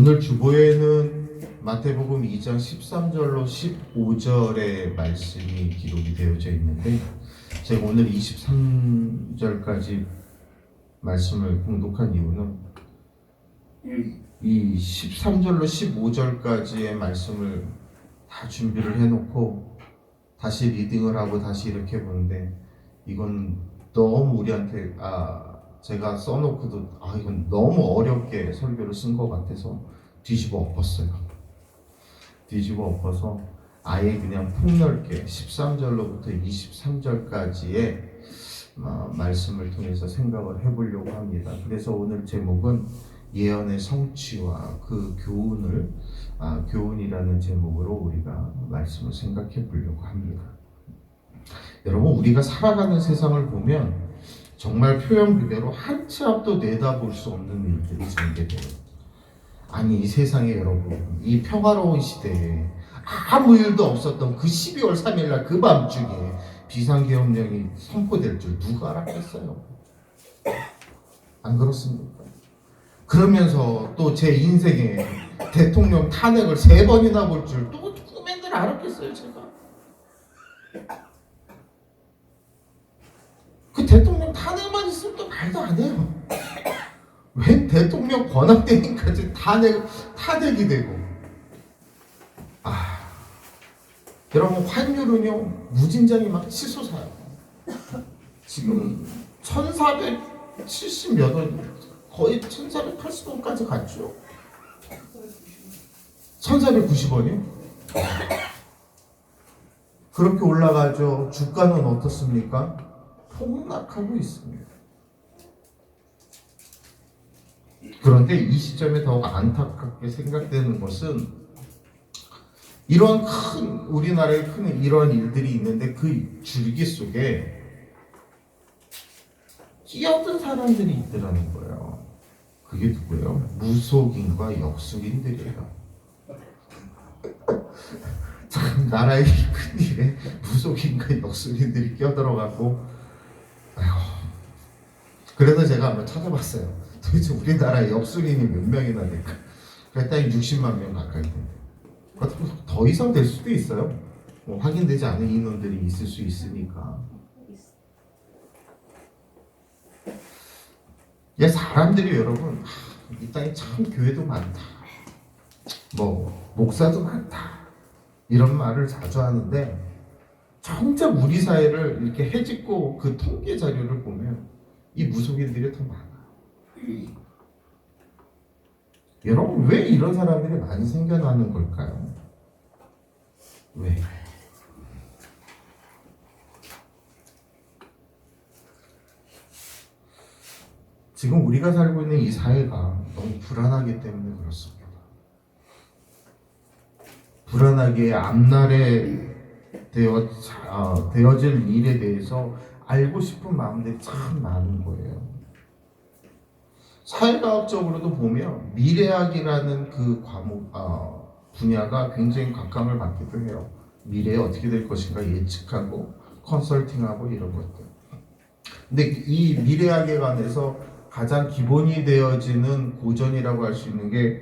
오늘 주보에는 마태복음 2장 13절로 15절의 말씀이 기록이 되어져 있는데, 제가 오늘 23절까지 말씀을 공독한 이유는 이 13절로 15절까지의 말씀을 다 준비를 해놓고 다시 리딩을 하고 다시 이렇게 보는데, 이건 너무 우리한테 제가 써놓고도 이건 너무 어렵게 설교를 쓴 것 같아서 뒤집어 엎었어요. 뒤집어 엎어서 아예 그냥 폭넓게 13절로부터 23절까지의 말씀을 통해서 생각을 해보려고 합니다. 그래서 오늘 제목은 예언의 성취와 그 교훈이라는 제목으로 우리가 말씀을 생각해 보려고 합니다. 여러분, 우리가 살아가는 세상을 보면 정말 표현 그대로 한 치 앞도 내다볼 수 없는 일들이 전개돼요. 아니, 이 세상에 여러분, 이 평화로운 시대에 아무 일도 없었던 그 12월 3일날 그 밤중에 비상계엄령이 선포될 줄 누가 알았겠어요? 안 그렇습니까? 그러면서 또 제 인생에 대통령 탄핵을 3번이나 볼 줄 또 꿈에들 알았겠어요, 제가? 그 대통령 탄핵만 있으면 또 말도 안 해요. 웬 대통령 권한대행까지 탄핵이 되고. 여러분, 환율은요 무진장이 막 치솟아요. 지금 1470 몇 원, 거의 1480원까지 갔죠. 1490원이요? 그렇게 올라가죠. 주가는 어떻습니까? 폭락하고 있습니다. 그런데 이 시점에 더욱 안타깝게 생각되는 것은, 이런 큰 우리나라에 큰 이런 일들이 있는데 그 줄기 속에 끼어든 사람들이 있더라는 거예요. 그게 누구예요? 무속인과 역술인들이에요. 참, 나라의 큰 일에 무속인과 역술인들이 끼어들어가고, 그래서 제가 한번 찾아봤어요. 도대체 우리나라에 역술인이 몇 명이나 될까? 그랬더니 60만 명 가까이 된대요. 더 이상 될 수도 있어요. 확인되지 않은 인원들이 있을 수 있으니까. 사람들이 여러분, 이 땅에 참 교회도 많다, 목사도 많다, 이런 말을 자주 하는데, 정작 우리 사회를 이렇게 헤집고 그 통계 자료를 보면 이 무속인들이 더 많아요. 여러분, 왜 이런 사람들이 많이 생겨나는 걸까요? 왜? 지금 우리가 살고 있는 이 사회가 너무 불안하기 때문에 그렇습니다. 불안하게 앞날에 되어질 일에 대해서 알고 싶은 마음들이 참 많은 거예요. 사회과학적으로도 보면 미래학이라는 그 분야가 굉장히 각광을 받기도 해요. 미래에 어떻게 될 것인가 예측하고 컨설팅하고 이런 것들. 근데 이 미래학에 관해서 가장 기본이 되어지는 고전이라고 할 수 있는 게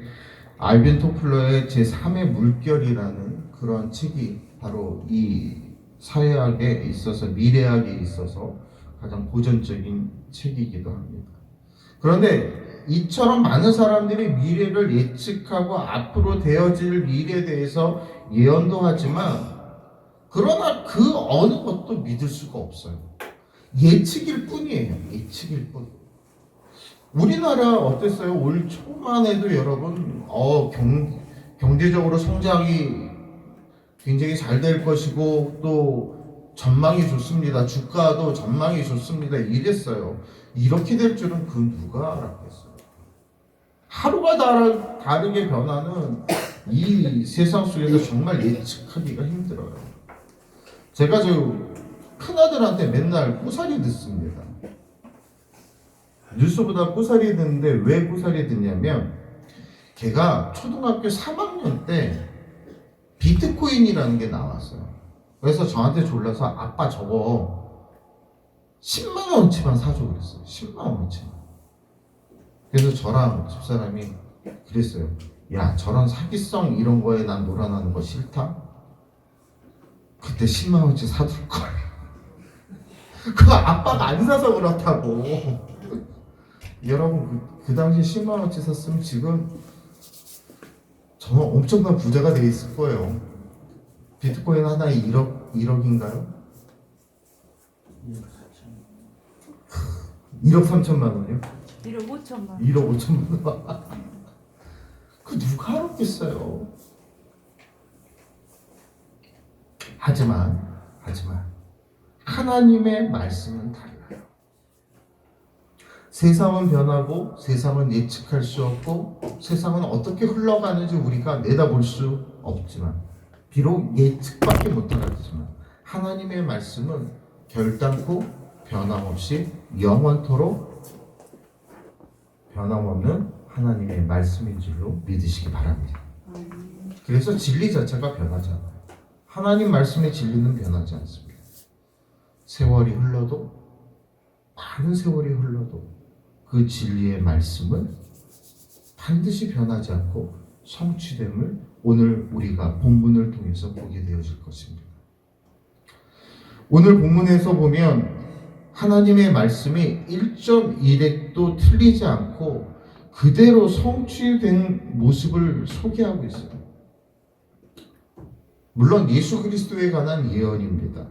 알빈 토플러의 제3의 물결이라는 그런 책이 바로 이 사회학에 있어서, 미래학에 있어서 가장 고전적인 책이기도 합니다. 그런데 이처럼 많은 사람들이 미래를 예측하고 앞으로 되어질 일에 대해서 예언도 하지만, 그러나 그 어느 것도 믿을 수가 없어요. 예측일 뿐이에요. 예측일 뿐. 우리나라 어땠어요? 올 초만 해도 여러분, 경제적으로 성장이 굉장히 잘 될 것이고 또 전망이 좋습니다. 주가도 전망이 좋습니다. 이랬어요. 이렇게 될 줄은 그 누가 알았겠어요? 하루가 다르게 변하는 이 세상 속에서 정말 예측하기가 힘들어요. 제가 저 큰아들한테 맨날 꼬사리 듣습니다. 뉴스보다 꼬사리 듣는데 왜 꼬사리 듣냐면, 걔가 초등학교 3학년 때 비트코인이라는 게 나왔어요. 그래서 저한테 졸라서 아빠 저거 10만 원어치만 사줘 그랬어요. 10만 원어치만. 그래서 저랑 집사람이 그랬어요. 야, 저런 사기성 이런 거에 난 놀아나는 거 싫다? 그때 10만 원치 사둘 걸. 그거 아빠가 안 사서 그렇다고. 여러분 그 당시에 10만 원치 샀으면 지금 정말 엄청난 부자가 돼 있을 거예요. 비트코인 하나에 1억인가요? 1억 3천만 원이요? 1억 5천만 원. 1억 5천만 원. 그 누가 알았겠어요. 하지만 하나님의 말씀은 달라요. 세상은 변하고 세상은 예측할 수 없고 세상은 어떻게 흘러가는지 우리가 내다볼 수 없지만 비록 예측밖에 못하겠지만 하나님의 말씀은 결단코 변함없이 영원토록 변함없는 하나님의 말씀인 줄로 믿으시기 바랍니다. 그래서 진리 자체가 변하지 않아요. 하나님 말씀의 진리는 변하지 않습니다. 세월이 흘러도 많은 세월이 흘러도 그 진리의 말씀은 반드시 변하지 않고 성취됨을 오늘 우리가 본문을 통해서 보게 되어질 것입니다. 오늘 본문에서 보면 하나님의 말씀이 1.1획도 틀리지 않고 그대로 성취된 모습을 소개하고 있어요. 물론 예수 그리스도에 관한 예언입니다.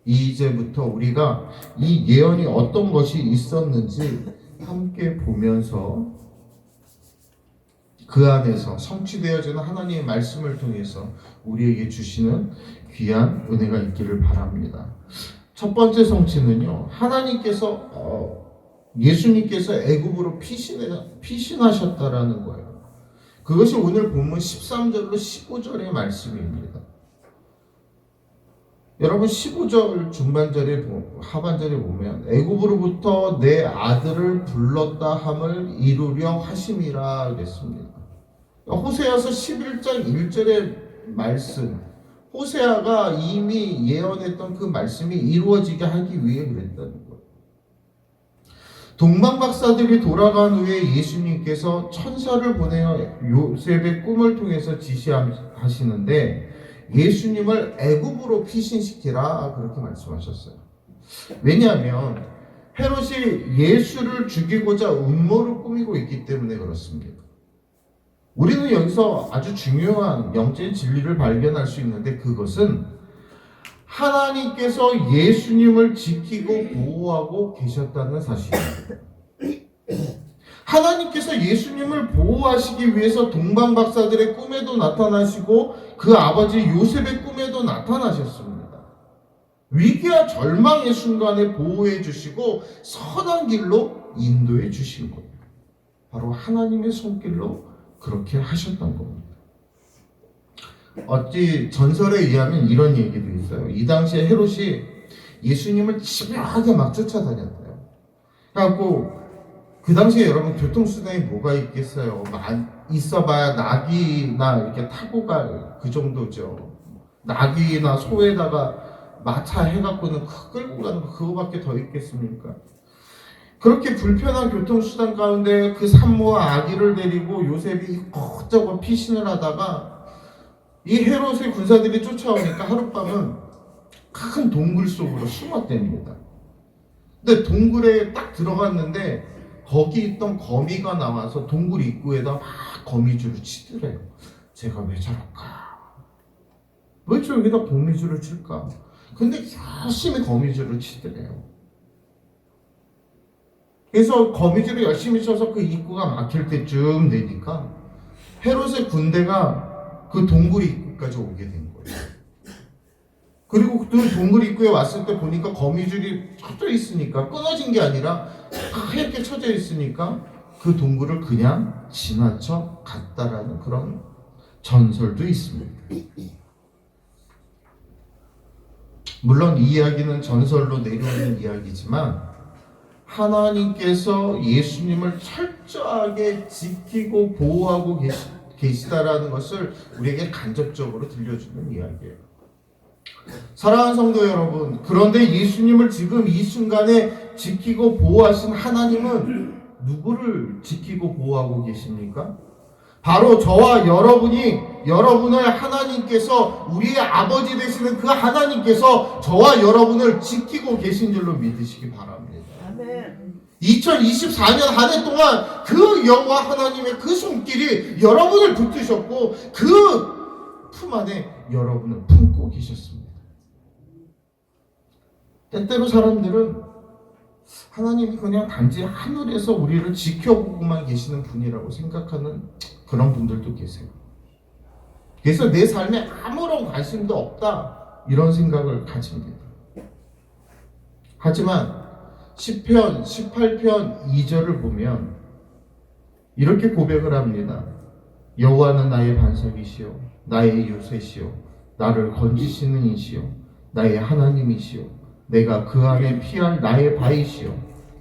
이제부터 우리가 이 예언이 어떤 것이 있었는지 함께 보면서 그 안에서 성취되어지는 하나님의 말씀을 통해서 우리에게 주시는 귀한 은혜가 있기를 바랍니다. 첫 번째 성취는요, 하나님께서 예수님께서 애굽으로 피신하셨다라는 거예요. 그것이 오늘 본문 13절로 15절의 말씀입니다. 여러분 15절 중반절에 하반절에 보면 애굽으로부터 내 아들을 불렀다 함을 이루려 하심이라 그랬습니다. 호세아서 11장 1절의 말씀, 호세아가 이미 예언했던 그 말씀이 이루어지게 하기 위해 그랬다는 거예요. 동방박사들이 돌아간 후에 예수님께서 천사를 보내어 요셉의 꿈을 통해서 지시하시는데 예수님을 애굽으로 피신시키라 그렇게 말씀하셨어요. 왜냐하면 헤롯이 예수를 죽이고자 음모를 꾸미고 있기 때문에 그렇습니다. 우리는 여기서 아주 중요한 영적인 진리를 발견할 수 있는데 그것은 하나님께서 예수님을 지키고 보호하고 계셨다는 사실입니다. 하나님께서 예수님을 보호하시기 위해서 동방박사들의 꿈에도 나타나시고 그 아버지 요셉의 꿈에도 나타나셨습니다. 위기와 절망의 순간에 보호해 주시고 선한 길로 인도해 주신 거예요. 바로 하나님의 손길로 그렇게 하셨던 겁니다. 어찌 전설에 의하면 이런 얘기도 있어요. 이 당시에 헤롯이 예수님을 집요하게 막 쫓아다녔대요. 그래갖고 그 당시에 여러분 교통수단이 뭐가 있겠어요? 있어봐야 낙이나 이렇게 타고 갈 그 정도죠. 낙이나 소에다가 마차 해갖고는 끌고 가는 거 그거밖에 더 있겠습니까? 그렇게 불편한 교통수단 가운데 그 산모와 아기를 데리고 요셉이 이것저것 피신을 하다가 이 헤롯의 군사들이 쫓아오니까 하룻밤은 큰 동굴 속으로 숨었답니다. 근데 동굴에 딱 들어갔는데 거기 있던 거미가 나와서 동굴 입구에다 막 거미줄을 치더래요. 제가 왜 저럴까? 왜 저기다 거미줄을 칠까? 근데 열심히 거미줄을 치더래요. 그래서 거미줄을 열심히 쳐서 그 입구가 막힐 때쯤 되니까 헤롯의 군대가 그 동굴 입구까지 오게 된 거예요. 그리고 그 동굴 입구에 왔을 때 보니까 거미줄이 쳐져 있으니까 끊어진 게 아니라 하얗게 쳐져 있으니까 그 동굴을 그냥 지나쳐 갔다라는 그런 전설도 있습니다. 물론 이 이야기는 전설로 내려오는 이야기지만 하나님께서 예수님을 철저하게 지키고 보호하고 계시다라는 것을 우리에게 간접적으로 들려주는 이야기예요. 사랑하는 성도 여러분, 그런데 예수님을 지금 이 순간에 지키고 보호하신 하나님은 누구를 지키고 보호하고 계십니까? 바로 저와 여러분을 하나님께서, 우리의 아버지 되시는 그 하나님께서 저와 여러분을 지키고 계신 줄로 믿으시기 바랍니다. 아멘. 2024년 한 해 동안 그 여호와 하나님의 그 손길이 여러분을 붙드셨고 그 품 안에 여러분을 품고 계셨습니다. 때때로 사람들은 하나님이 그냥 단지 하늘에서 우리를 지켜보고만 계시는 분이라고 생각하는 그런 분들도 계세요. 그래서 내 삶에 아무런 관심도 없다, 이런 생각을 가집니다. 하지만 시편 18편 2절을 보면 이렇게 고백을 합니다. 여호와는 나의 반석이시요 나의 요새시요 나를 건지시는 이시요 나의 하나님이시요 내가 그 안에 피할 나의 바위시요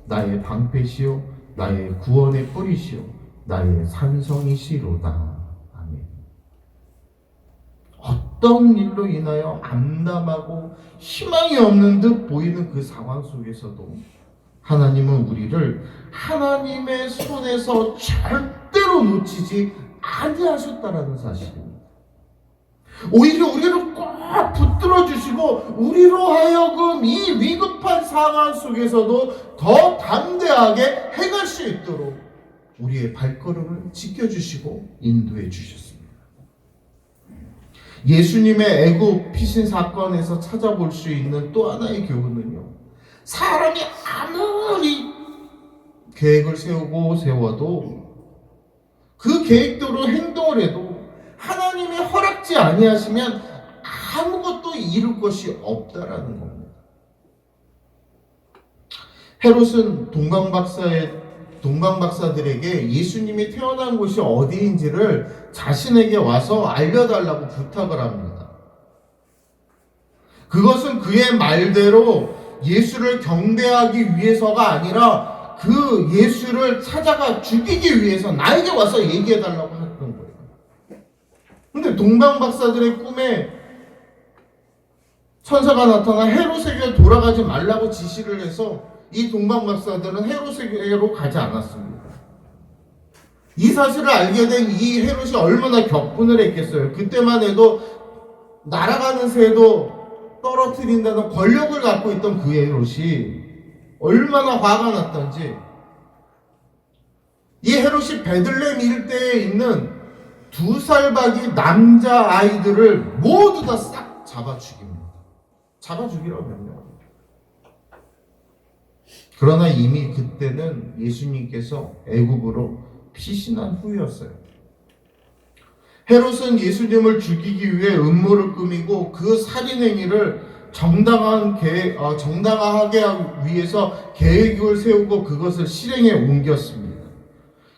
나의 방패시요 나의 구원의 뿌리시요 나의 산성이시로다. 아멘. 어떤 일로 인하여 암담하고 희망이 없는 듯 보이는 그 상황 속에서도 하나님은 우리를 하나님의 손에서 절대로 놓치지 아니하셨다라는 사실입니다. 오히려 우리를 꼭 붙들어 주시고 우리로 하여금 이 위급한 상황 속에서도 더 담대하게 행할 수 있도록 우리의 발걸음을 지켜주시고 인도해 주셨습니다. 예수님의 애굽 피신 사건에서 찾아볼 수 있는 또 하나의 교훈은요, 사람이 아무리 계획을 세워도 그 계획대로 행동을 해도 하나님이 허락지 아니하시면 아무것도 이룰 것이 없다라는 겁니다. 헤롯은 동방박사들에게 예수님이 태어난 곳이 어디인지를 자신에게 와서 알려달라고 부탁을 합니다. 그것은 그의 말대로 예수를 경배하기 위해서가 아니라 그 예수를 찾아가 죽이기 위해서 나에게 와서 얘기해달라고 했던 거예요. 근데 동방박사들의 꿈에 천사가 나타나 헤롯에게 돌아가지 말라고 지시를 해서 이 동방박사들은 헤롯에게로 가지 않았습니다. 이 사실을 알게 된 이 헤롯이 얼마나 격분을 했겠어요. 그때만 해도 날아가는 새도 떨어뜨린다는 권력을 갖고 있던 그 헤롯이 얼마나 화가 났던지, 이 헤롯이 베들레헴 일대에 있는 2살박이 남자 아이들을 모두 다 싹 잡아 죽입니다. 잡아 죽이라고 명령합니다. 그러나 이미 그때는 예수님께서 애굽으로 피신한 후였어요. 헤롯은 예수님을 죽이기 위해 음모를 꾸미고 그 살인 행위를 정당하게 하기 위해서 계획을 세우고 그것을 실행에 옮겼습니다.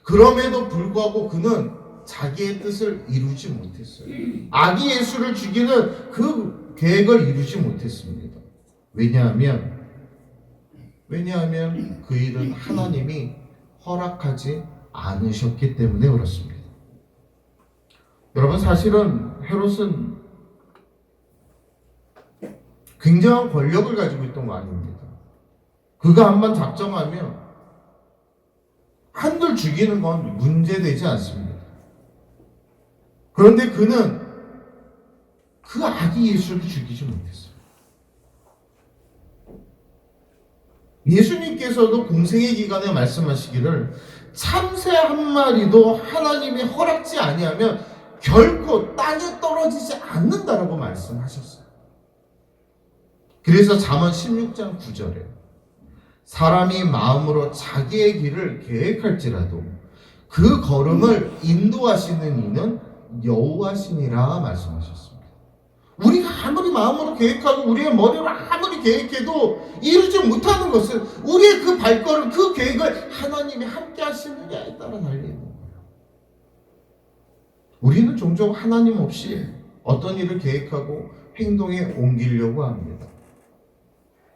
그럼에도 불구하고 그는 자기의 뜻을 이루지 못했어요. 아기 예수를 죽이는 그 계획을 이루지 못했습니다. 왜냐하면 그 일은 하나님이 허락하지 않으셨기 때문에 그렇습니다. 여러분, 사실은 헤롯은 굉장한 권력을 가지고 있던 거 아닙니다. 그가 한번 작정하면 한둘 죽이는 건 문제되지 않습니다. 그런데 그는 그 아기 예수를 죽이지 못했어요. 예수님께서도 공생의 기간에 말씀하시기를 참새 한 마리도 하나님이 허락지 아니하면 결코 땅에 떨어지지 않는다라고 말씀하셨어요. 그래서 잠언 16장 9절에 사람이 마음으로 자기의 길을 계획할지라도 그 걸음을 인도하시는 이는 여호와시니라 말씀하셨습니다. 우리가 아무리 마음으로 계획하고 우리의 머리로 아무리 계획해도 이루지 못하는 것은 우리의 그 발걸음, 그 계획을 하나님이 함께 하시느냐에 따라 달리는 거예요. 우리는 종종 하나님 없이 어떤 일을 계획하고 행동에 옮기려고 합니다.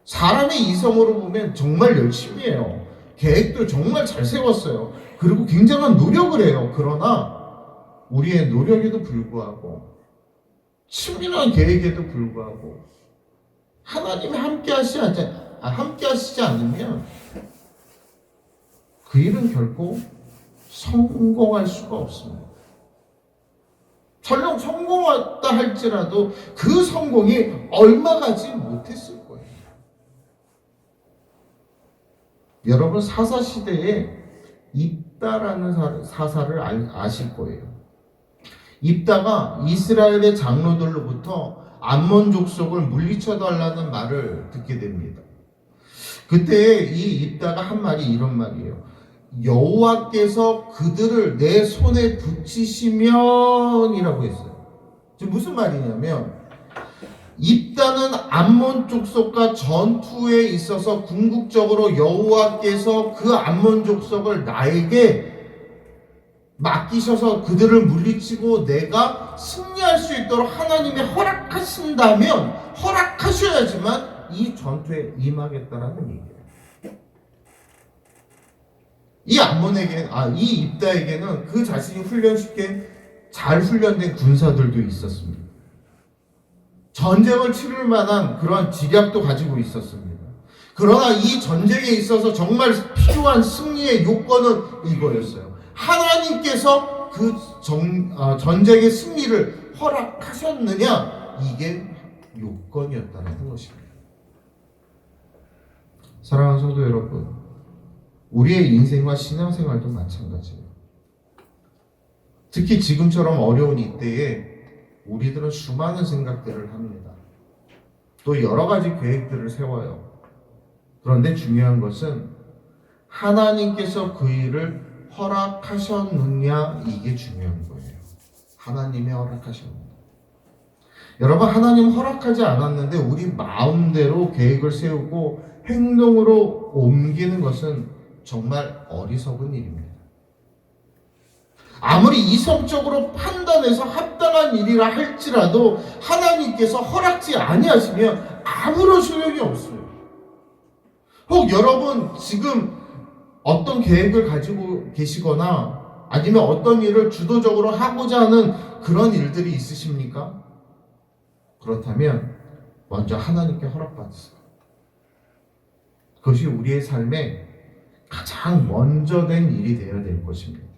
사람의 이성으로 보면 정말 열심히 해요. 계획도 정말 잘 세웠어요. 그리고 굉장한 노력을 해요. 그러나 우리의 노력에도 불구하고, 친밀한 계획에도 불구하고 하나님이 함께 하시지 않으면 그 일은 결코 성공할 수가 없습니다. 설령 성공했다 할지라도 그 성공이 얼마 가지 못했을 거예요. 여러분 사사시대에 입다라는 사사를 아실 거예요. 입다가 이스라엘의 장로들로부터 암몬 족속을 물리쳐 달라는 말을 듣게 됩니다. 그때 이 입다가 한 말이 이런 말이에요. 여호와께서 그들을 내 손에 붙이시면이라고 했어요. 지금 무슨 말이냐면 입다는 암몬 족속과 전투에 있어서 궁극적으로 여호와께서 그 암몬 족속을 나에게 맡기셔서 그들을 물리치고 내가 승리할 수 있도록 하나님이 허락하신다면 허락하셔야지만 이 전투에 임하겠다라는 얘기예요. 이 입다에게는 그 자신이 훈련시킨 잘 훈련된 군사들도 있었습니다. 전쟁을 치를 만한 그러한 지략도 가지고 있었습니다. 그러나 이 전쟁에 있어서 정말 필요한 승리의 요건은 이거였어요. 하나님께서 그 전쟁의 승리를 허락하셨느냐, 이게 요건이었다는 것입니다. 사랑하는 성도 여러분, 우리의 인생과 신앙생활도 마찬가지예요. 특히 지금처럼 어려운 이때에 우리들은 수많은 생각들을 합니다. 또 여러 가지 계획들을 세워요. 그런데 중요한 것은 하나님께서 그 일을 허락하셨느냐, 이게 중요한 거예요. 하나님이 허락하셨느냐. 여러분, 하나님 허락하지 않았는데 우리 마음대로 계획을 세우고 행동으로 옮기는 것은 정말 어리석은 일입니다. 아무리 이성적으로 판단해서 합당한 일이라 할지라도 하나님께서 허락지 아니하시면 아무런 소용이 없어요. 혹 여러분 지금 어떤 계획을 가지고 계시거나 아니면 어떤 일을 주도적으로 하고자 하는 그런 일들이 있으십니까? 그렇다면 먼저 하나님께 허락받으세요. 그것이 우리의 삶에 가장 먼저 된 일이 되어야 될 것입니다.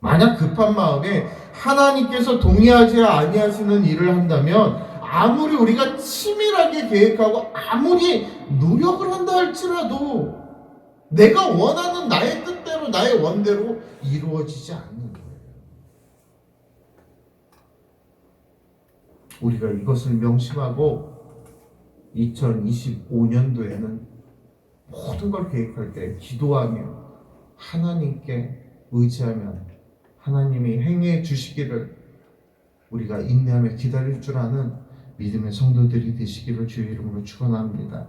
만약 급한 마음에 하나님께서 동의하지 아니하시는 일을 한다면 아무리 우리가 치밀하게 계획하고 아무리 노력을 한다 할지라도 내가 원하는 나의 뜻대로 나의 원대로 이루어지지 않는 거예요. 우리가 이것을 명심하고 2025년도에는 모든 걸 계획할 때 기도하며 하나님께 의지하며 하나님이 행해 주시기를 우리가 인내하며 기다릴 줄 아는 믿음의 성도들이 되시기를 주의 이름으로 축원합니다.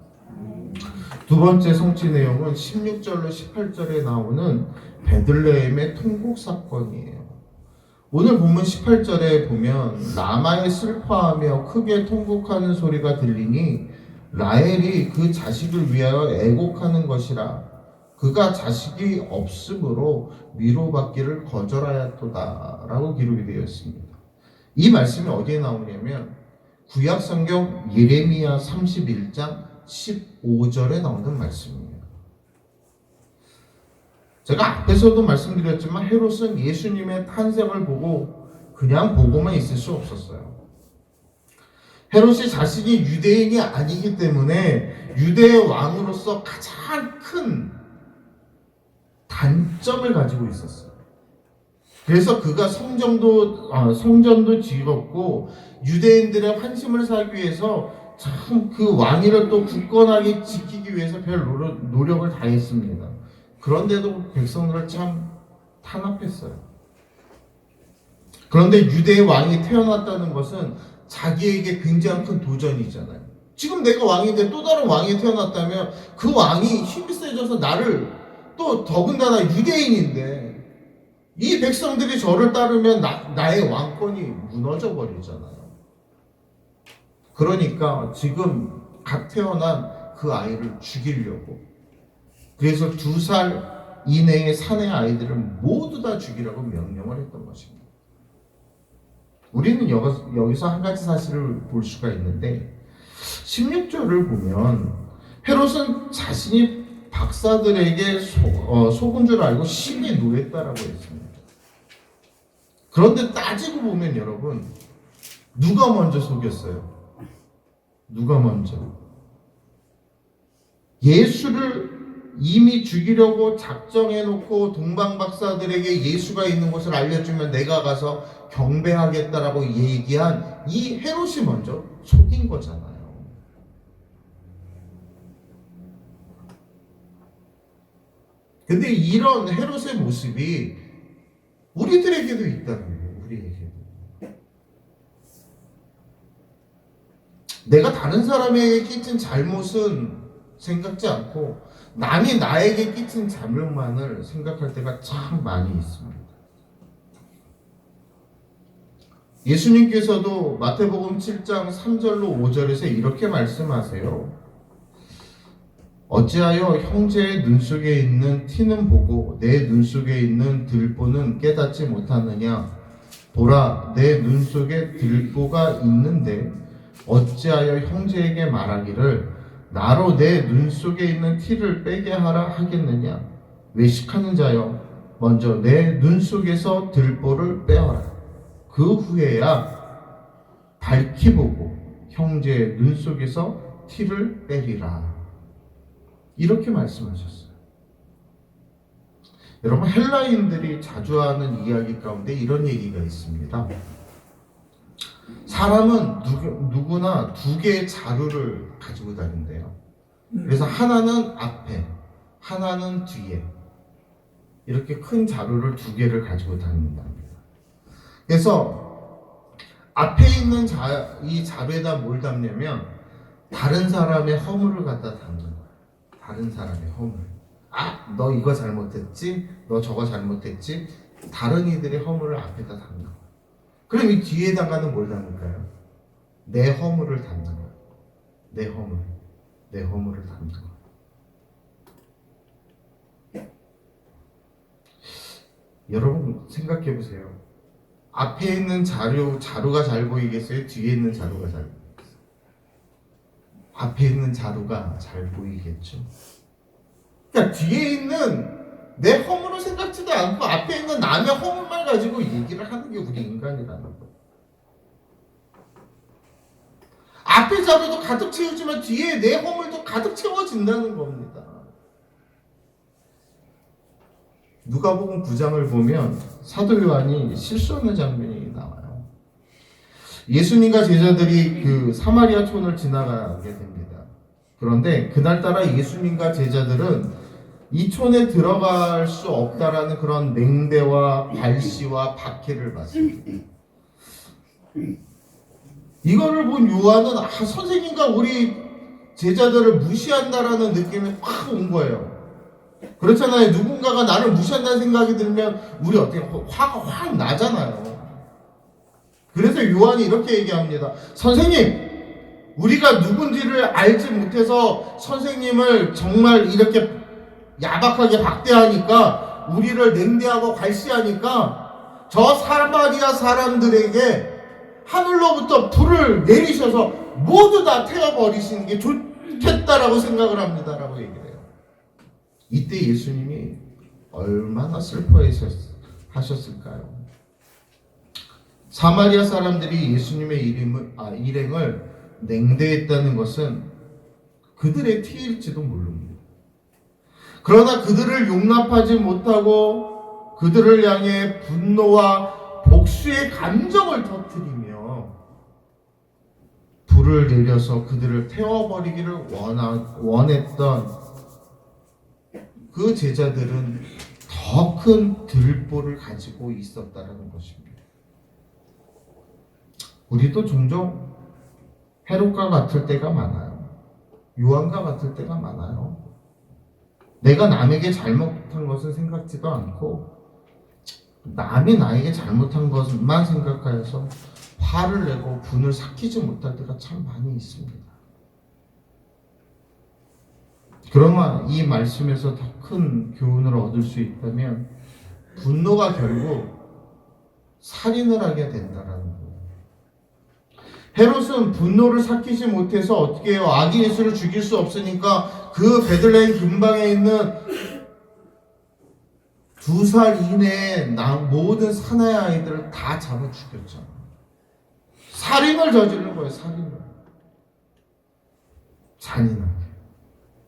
두 번째 성취 내용은 16절로 18절에 나오는 베들레헴의 통곡 사건이에요. 오늘 본문 18절에 보면 라마에 슬퍼하며 크게 통곡하는 소리가 들리니 라헬이 그 자식을 위하여 애곡하는 것이라. 그가 자식이 없으므로 위로받기를 거절하였도다 라고 기록이 되어 있습니다. 이 말씀이 어디에 나오냐면 구약성경 예레미야 31장 15절에 나오는 말씀이에요. 제가 앞에서도 말씀드렸지만 헤롯은 예수님의 탄생을 보고 그냥 보고만 있을 수 없었어요. 헤롯이 자신이 유대인이 아니기 때문에 유대의 왕으로서 가장 큰 단점을 가지고 있었어요. 그래서 그가 성전도 지었고 유대인들의 환심을 사기 위해서 참 그 왕위를 또 굳건하게 지키기 위해서 별 노력을 다했습니다. 그런데도 백성들을 참 탄압했어요. 그런데 유대의 왕이 태어났다는 것은 자기에게 굉장히 큰 도전이잖아요. 지금 내가 왕인데 또 다른 왕이 태어났다면 그 왕이 힘이 세져서 나를 또 더군다나 유대인인데 이 백성들이 저를 따르면 나의 왕권이 무너져 버리잖아요. 그러니까 지금 갓 태어난 그 아이를 죽이려고, 그래서 2살 이내의 사내 아이들을 모두 다 죽이라고 명령을 했던 것입니다. 우리는 여기서 한 가지 사실을 볼 수가 있는데 16절을 보면 헤롯은 자신이 박사들에게 속은 줄 알고 심히 노했다라고 했습니다. 그런데 따지고 보면 여러분, 누가 먼저 속였어요? 누가 먼저? 예수를 이미 죽이려고 작정해놓고 동방박사들에게 예수가 있는 곳을 알려주면 내가 가서 경배하겠다라고 얘기한 이 헤롯이 먼저 속인 거잖아요. 근데 이런 헤롯의 모습이 우리들에게도 있다는 거예요. 우리에게도. 내가 다른 사람에게 끼친 잘못은 생각지 않고 남이 나에게 끼친 잘못만을 생각할 때가 참 많이 있습니다. 예수님께서도 마태복음 7장 3절로 5절에서 이렇게 말씀하세요. 어찌하여 형제의 눈 속에 있는 티는 보고 내 눈 속에 있는 들보는 깨닫지 못하느냐? 보라, 내 눈 속에 들보가 있는데 어찌하여 형제에게 말하기를 나로 내 눈 속에 있는 티를 빼게 하라 하겠느냐? 외식하는 자여, 먼저 내 눈 속에서 들보를 빼어라. 그 후에야 밝히 보고 형제의 눈 속에서 티를 빼리라. 이렇게 말씀하셨어요. 여러분, 헬라인들이 자주 하는 이야기 가운데 이런 얘기가 있습니다. 사람은 누구나 두 개의 자루를 가지고 다닌대요. 그래서 하나는 앞에, 하나는 뒤에, 이렇게 큰 자루를 두 개를 가지고 다닌답니다. 그래서 앞에 있는 이 자루에다 뭘 담냐면 다른 사람의 허물을 갖다 담는 거예요. 다른 사람의 허물. 아, 너 이거 잘못했지? 너 저거 잘못했지? 다른 이들의 허물을 앞에다 담는 거예요. 그럼 이 뒤에다가는 뭘 담을까요? 내 허물을 담는 거예요. 내 허물을 담는 거예요. 여러분 생각해 보세요. 앞에 있는 자루가 잘 보이겠어요? 뒤에 있는 자루가 잘 보이겠어요? 앞에 있는 자루가 잘 보이겠죠. 그러니까 뒤에 있는 내 허물을 생각지도 않고 앞에 있는 남의 허물만 가지고 얘기를 하는 게 우리 인간이라는 거예요. 앞에 자루도 가득 채우지만 뒤에 내 허물도 가득 채워진다는 겁니다. 누가복음 9장을 보면 사도 요한이 실수하는 장면이 나와요. 예수님과 제자들이 그 사마리아 촌을 지나가게 됩니다. 그런데 그날따라 예수님과 제자들은 이 촌에 들어갈 수 없다라는 그런 맹대와 발시와 박해를 받습니다. 이거를 본 요한은 선생님과 우리 제자들을 무시한다라는 느낌이 확 온 거예요. 그렇잖아요. 누군가가 나를 무시한다는 생각이 들면 우리 어떻게 화가 확 나잖아요. 그래서 요한이 이렇게 얘기합니다. 선생님, 우리가 누군지를 알지 못해서 선생님을 정말 이렇게 야박하게 박대하니까, 우리를 냉대하고 갈시하니까 저 사마리아 사람들에게 하늘로부터 불을 내리셔서 모두 다 태워버리시는 게 좋겠다라고 생각을 합니다라고 얘기를 해요. 이때 예수님이 얼마나 슬퍼하셨을까요? 사마리아 사람들이 예수님의 일행을 냉대했다는 것은 그들의 티일지도 모릅니다. 그러나 그들을 용납하지 못하고 그들을 향해 분노와 복수의 감정을 터뜨리며 불을 내려서 그들을 태워버리기를 원했던 그 제자들은 더 큰 들보를 가지고 있었다는 것입니다. 우리도 종종 헤롯과 같을 때가 많아요. 요한과 같을 때가 많아요. 내가 남에게 잘못한 것은 생각지도 않고 남이 나에게 잘못한 것만 생각하여서 화를 내고 분을 삭히지 못할 때가 참 많이 있습니다. 그러나 이 말씀에서 더 큰 교훈을 얻을 수 있다면 분노가 결국 살인을 하게 된다라는 거예요. 헤롯은 분노를 삭히지 못해서 어떻게 해요? 아기 예수를 죽일 수 없으니까 그 베들레헴 근방에 있는 2살 이내에 모든 사나이 아이들을 다 잡아 죽였잖아. 살인을 저지른 거예요. 살인을. 잔인하게.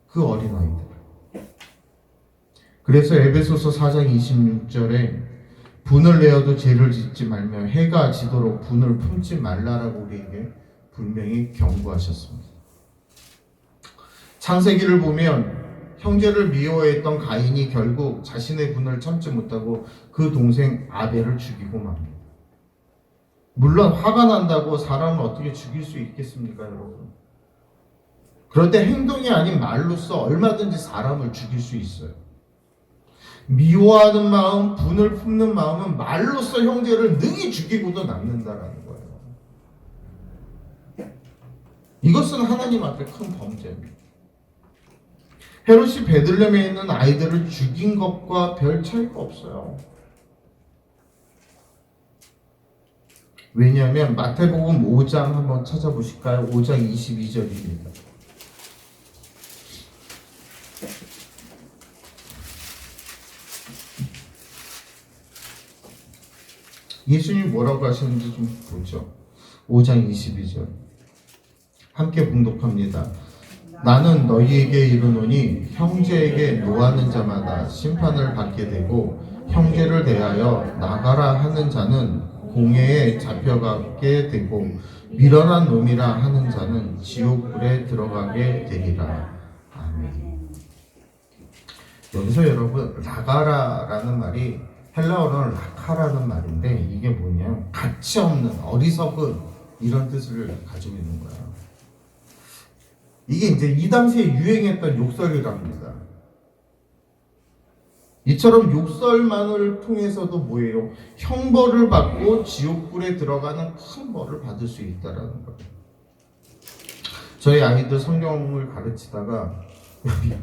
그 어린 아이들. 그래서 에베소서 4장 26절에 분을 내어도 죄를 짓지 말며 해가 지도록 분을 품지 말라라고 우리에게 분명히 경고하셨습니다. 창세기를 보면 형제를 미워했던 가인이 결국 자신의 분을 참지 못하고 그 동생 아벨을 죽이고 맙니다. 물론 화가 난다고 사람을 어떻게 죽일 수 있겠습니까, 여러분? 그런데 행동이 아닌 말로써 얼마든지 사람을 죽일 수 있어요. 미워하는 마음, 분을 품는 마음은 말로써 형제를 능히 죽이고도 남는다라는 거예요. 이것은 하나님 앞에 큰 범죄입니다. 헤롯이 베들레헴에 있는 아이들을 죽인 것과 별 차이가 없어요. 왜냐하면 마태복음 5장 한번 찾아보실까요? 5장 22절입니다. 예수님이 뭐라고 하시는지 좀 보죠. 5장 22절 함께 봉독합니다. 나는 너희에게 이르노니 형제에게 노하는 자마다 심판을 받게 되고 형제를 대하여 나가라 하는 자는 공회에 잡혀가게 되고 미련한 놈이라 하는 자는 지옥불에 들어가게 되리라. 아멘. 여기서 여러분 나가라라는 말이 헬라어로는 라카라는 말인데 이게 뭐냐? 가치 없는 어리석은 이런 뜻을 가지고 있는 거야. 이게 이제 이 당시에 유행했던 욕설이랍니다. 이처럼 욕설만을 통해서도 뭐예요? 형벌을 받고 지옥불에 들어가는 큰 벌을 받을 수 있다라는 거예요. 저희 아이들 성경을 가르치다가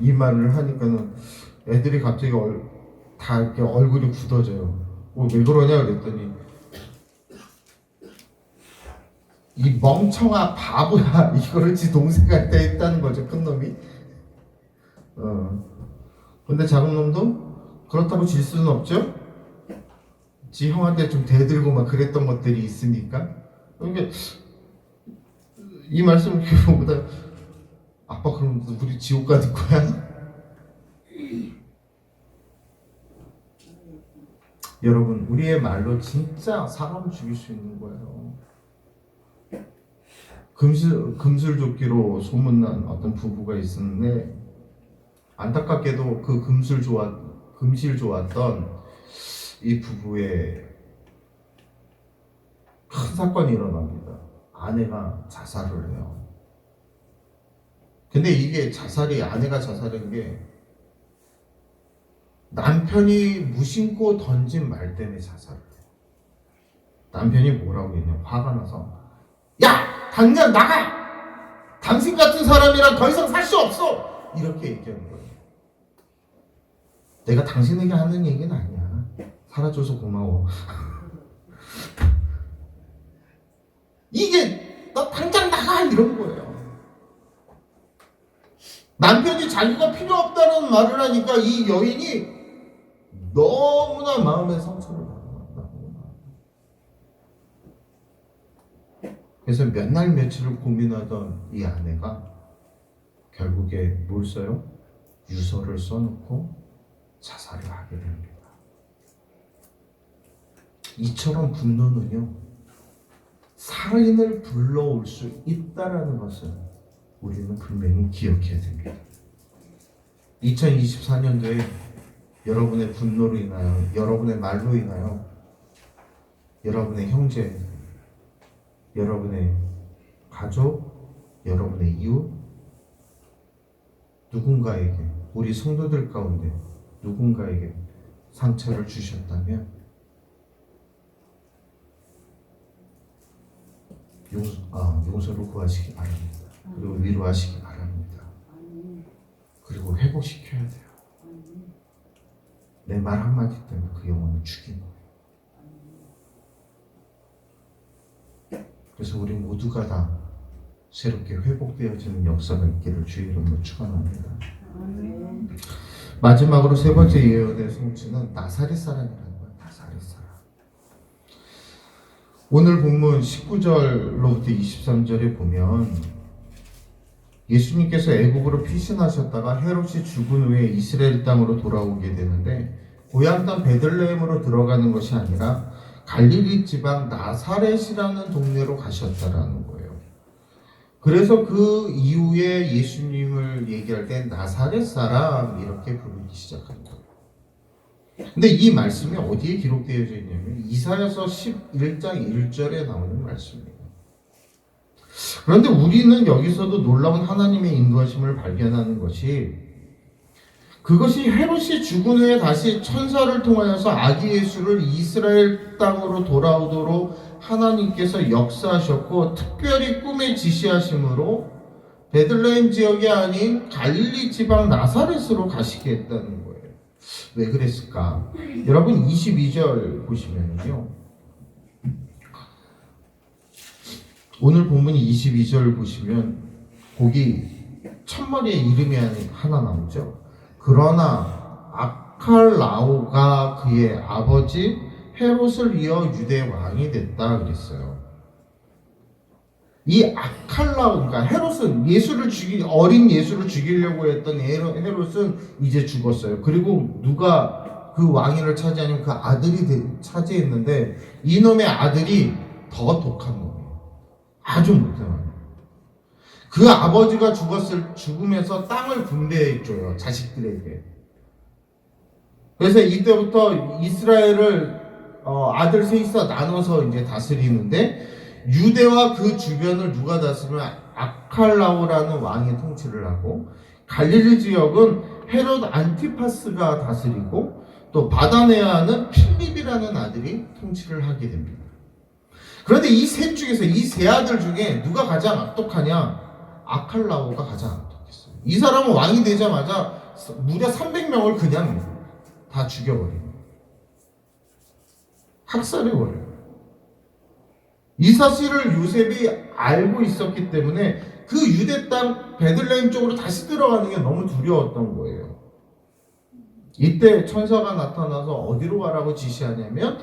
이 말을 하니까는 애들이 갑자기 다 이렇게 얼굴이 굳어져요. 왜 그러냐 그랬더니 이 멍청아 바보야 이거를 지 동생한테 했다는 거죠. 큰 놈이. 근데 작은 놈도 그렇다고 질 수는 없죠. 지 형한테 좀 대들고 막 그랬던 것들이 있으니까. 그러니까 이 말씀을 보다 아빠 그럼 우리 지옥 가는 거야? 여러분 우리의 말로 진짜 사람을 죽일 수 있는 거예요. 금술조끼로 소문난 어떤 부부가 있었는데 안타깝게도 그 금실 좋았던 이 부부의 큰 사건이 일어납니다. 아내가 자살을 해요. 근데 이게 아내가 자살한 게 남편이 무심코 던진 말 때문에 자살을 해요. 남편이 뭐라고 했냐? 화가 나서 야! 당장 나가! 당신 같은 사람이랑 더 이상 살 수 없어! 이렇게 얘기하는 거예요. 내가 당신에게 하는 얘기는 아니야. 살아줘서 고마워. 이게 너 당장 나가! 이런 거예요. 남편이 자기가 필요 없다는 말을 하니까 이 여인이 너무나 마음의 상처를 받았다고. 그래서 몇 날 며칠을 고민하던 이 아내가 결국에 뭘 써요? 유서를 써놓고 자살을 하게 됩니다. 이처럼 분노는요, 살인을 불러올 수 있다라는 것을 우리는 분명히 기억해야 됩니다. 2024년도에 여러분의 분노로 인하여, 여러분의 말로 인하여 여러분의 형제, 여러분의 가족, 여러분의 이웃, 누군가에게, 우리 성도들 가운데 누군가에게 상처를 주셨다면 용서를 구하시기 바랍니다. 그리고 위로하시기 바랍니다. 그리고 회복시켜야 돼요. 내 말 한마디 때문에 그 영혼을 죽인 거예요. 그래서 우리 모두가 다 새롭게 회복되어지는 역사가 있기를 주의 이름으로 축원합니다. 마지막으로 세 번째 예언의 성취는 나사렛 사람이라는 거예요. 나사렛 사람. 오늘 본문 19절로부터 23절에 보면 예수님께서 애굽으로 피신하셨다가 헤롯이 죽은 후에 이스라엘 땅으로 돌아오게 되는데 고향 땅 베들레헴으로 들어가는 것이 아니라 갈릴리 지방 나사렛이라는 동네로 가셨다라는 거예요. 그래서 그 이후에 예수님을 얘기할 때 나사렛 사람 이렇게 부르기 시작한 거예요. 근데 이 말씀이 어디에 기록되어져 있냐면 이사야서 11장 1절에 나오는 말씀이에요. 그런데 우리는 여기서도 놀라운 하나님의 인도하심을 발견하는 것이 그것이 헤롯이 죽은 후에 다시 천사를 통하여서 아기 예수를 이스라엘 땅으로 돌아오도록 하나님께서 역사하셨고 특별히 꿈에 지시하심으로 베들레헴 지역이 아닌 갈릴리 지방 나사렛으로 가시게 했다는 거예요. 왜 그랬을까? 여러분 22절 보시면요. 오늘 본문 22절 보시면 거기 첫머리에 이름이 하나 나오죠. 그러나 아칼라오가 그의 아버지 헤롯을 이어 유대 왕이 됐다 그랬어요. 이 아칼라오, 그러니까 헤롯은 어린 예수를 죽이려고 했던 헤롯은 이제 죽었어요. 그리고 누가 그 왕위를 차지하냐면 그 아들이 차지했는데 이놈의 아들이 더 독한 놈이에요. 아주 못한 놈이에요. 그 아버지가 죽으면서 땅을 분배해줘요. 자식들에게. 그래서 이때부터 이스라엘을 아들 셋이서 나눠서 이제 다스리는데 유대와 그 주변을 누가 다스리면 아칼라오라는 왕이 통치를 하고 갈릴리 지역은 헤롯 안티파스가 다스리고 또 바다네아는 필립이라는 아들이 통치를 하게 됩니다. 그런데 이 셋 중에서 이 세 아들 중에 누가 가장 악독하냐? 아칼라오가 가장 악독했어요. 이 사람은 왕이 되자마자 무려 300명을 그냥 다 죽여버립니다. 학살해버려요. 이 사실을 요셉이 알고 있었기 때문에 그 유대 땅 베들레헴 쪽으로 다시 들어가는 게 너무 두려웠던 거예요. 이때 천사가 나타나서 어디로 가라고 지시하냐면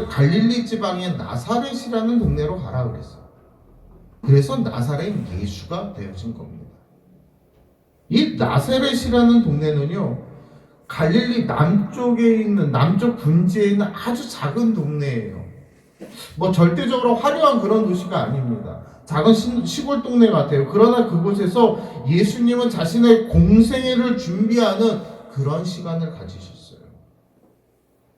갈릴리 지방의 나사렛이라는 동네로 가라 그랬어요. 그래서 나사렛 예수가 되어진 겁니다. 이 나사렛이라는 동네는요, 갈릴리 남쪽에 있는 남쪽 분지에 있는 아주 작은 동네예요. 뭐 절대적으로 화려한 그런 도시가 아닙니다. 작은 시골 동네 같아요. 그러나 그곳에서 예수님은 자신의 공생애를 준비하는 그런 시간을 가지셨어요.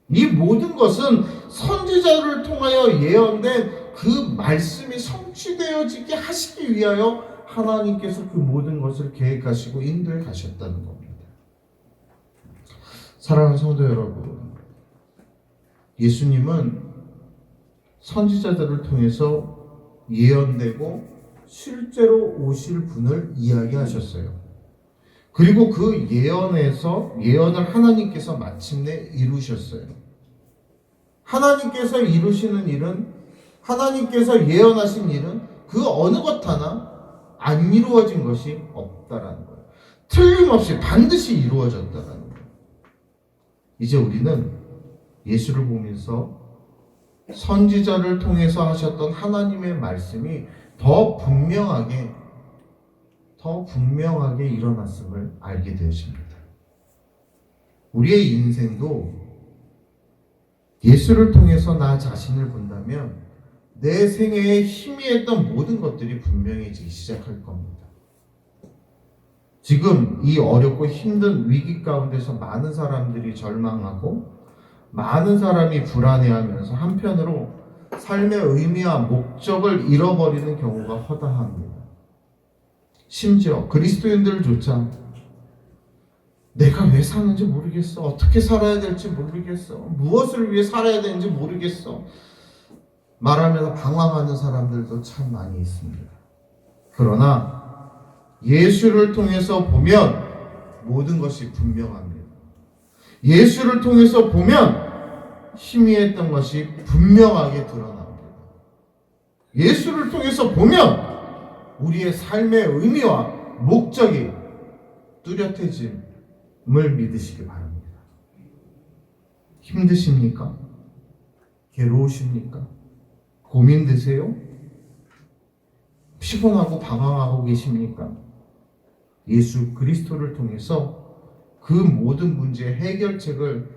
이 모든 것은 선지자를 통하여 예언된 그 말씀이 성취되어지게 하시기 위하여 하나님께서 그 모든 것을 계획하시고 인도해 가셨다는 겁니다. 사랑하는 성도 여러분, 예수님은 선지자들을 통해서 예언되고 실제로 오실 분을 이야기하셨어요. 그리고 그 예언을 하나님께서 마침내 이루셨어요. 하나님께서 이루시는 일은, 하나님께서 예언하신 일은 그 어느 것 하나 안 이루어진 것이 없다라는 거예요. 틀림없이 반드시 이루어졌다라는 거예요. 이제 우리는 예수를 보면서 선지자를 통해서 하셨던 하나님의 말씀이 더 분명하게 일어났음을 알게 되어집니다. 우리의 인생도 예수를 통해서 나 자신을 본다면 내 생애에 희미했던 모든 것들이 분명해지기 시작할 겁니다. 지금 이 어렵고 힘든 위기 가운데서 많은 사람들이 절망하고 많은 사람이 불안해하면서 한편으로 삶의 의미와 목적을 잃어버리는 경우가 허다합니다. 심지어 그리스도인들조차 내가 왜 사는지 모르겠어. 어떻게 살아야 될지 모르겠어. 무엇을 위해 살아야 되는지 모르겠어. 말하면서 방황하는 사람들도 참 많이 있습니다. 그러나 예수를 통해서 보면 모든 것이 분명합니다. 예수를 통해서 보면 희미했던 것이 분명하게 드러납니다. 예수를 통해서 보면 우리의 삶의 의미와 목적이 뚜렷해짐을 믿으시기 바랍니다. 힘드십니까? 괴로우십니까? 고민되세요? 피곤하고 방황하고 계십니까? 예수 그리스도를 통해서 그 모든 문제의 해결책을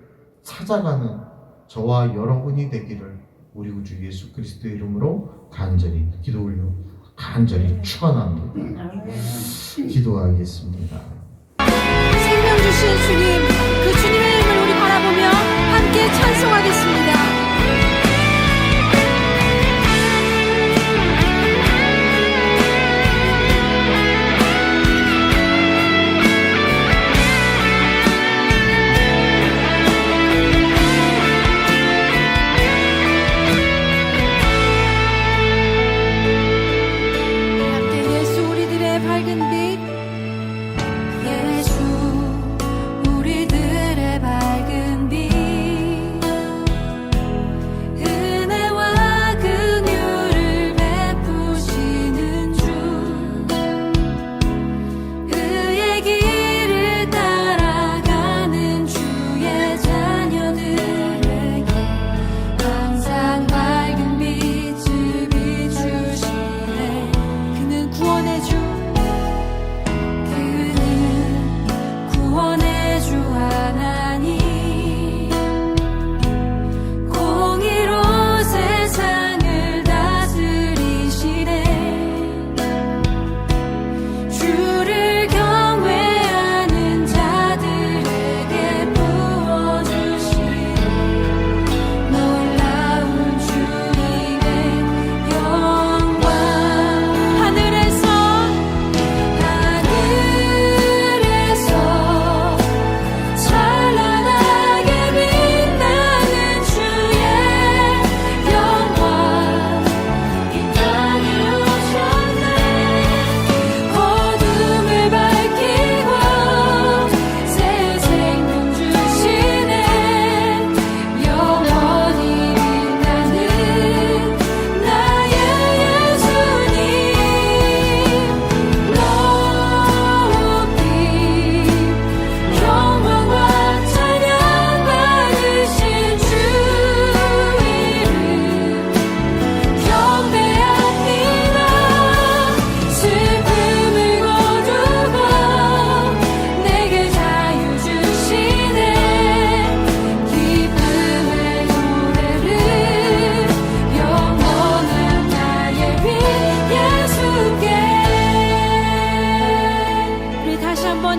찾아가는 저와 여러분이 되기를 우리 우주 예수 그리스도의 이름으로 간절히 기도 올려 간절히 축원합니다. 기도하겠습니다. 생명 주신 주님, 그 주님의 이름을 우리 바라보며 함께 찬송하겠습니다.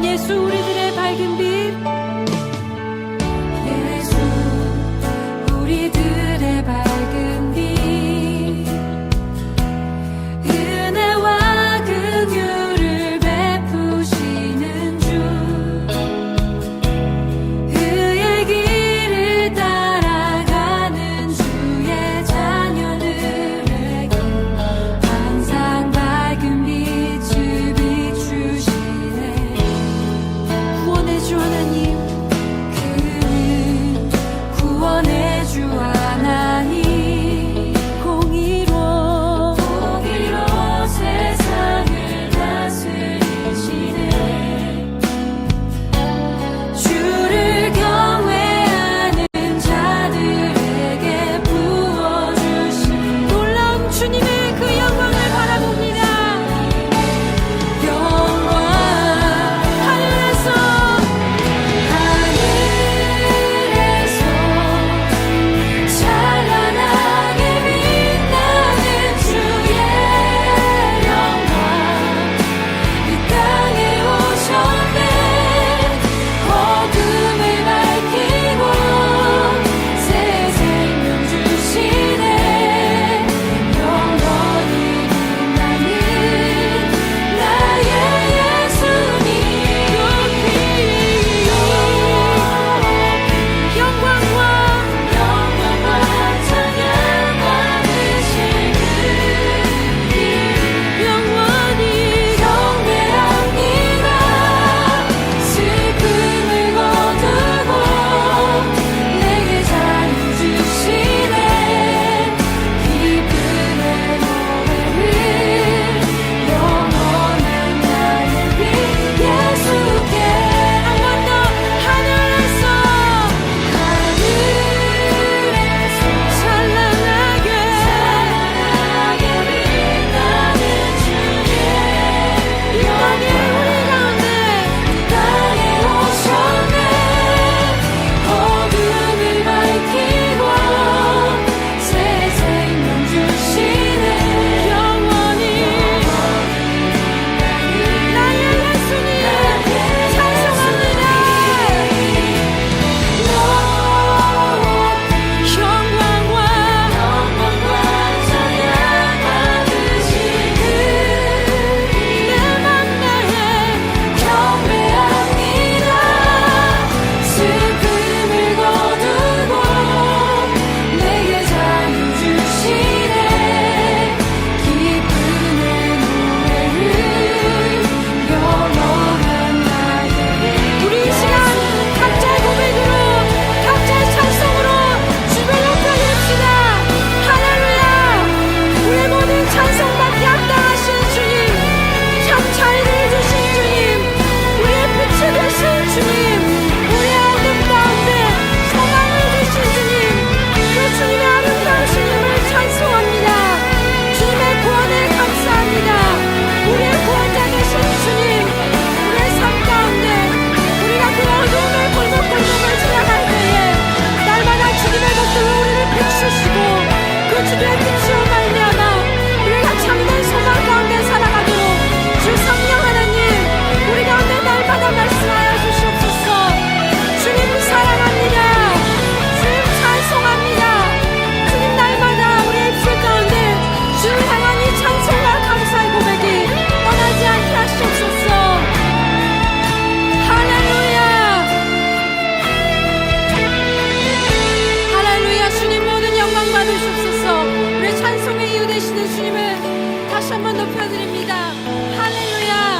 예수 우리들의 밝은 빛, 예수 우리들의 밝은 빛, 은혜와 긍휼을 베푸시는 주, 그의 길을 따라가는 주의 자녀들에게 항상 밝은 빛을 비추시네. 주님을 다시 한번 높여드립니다. 할렐루야.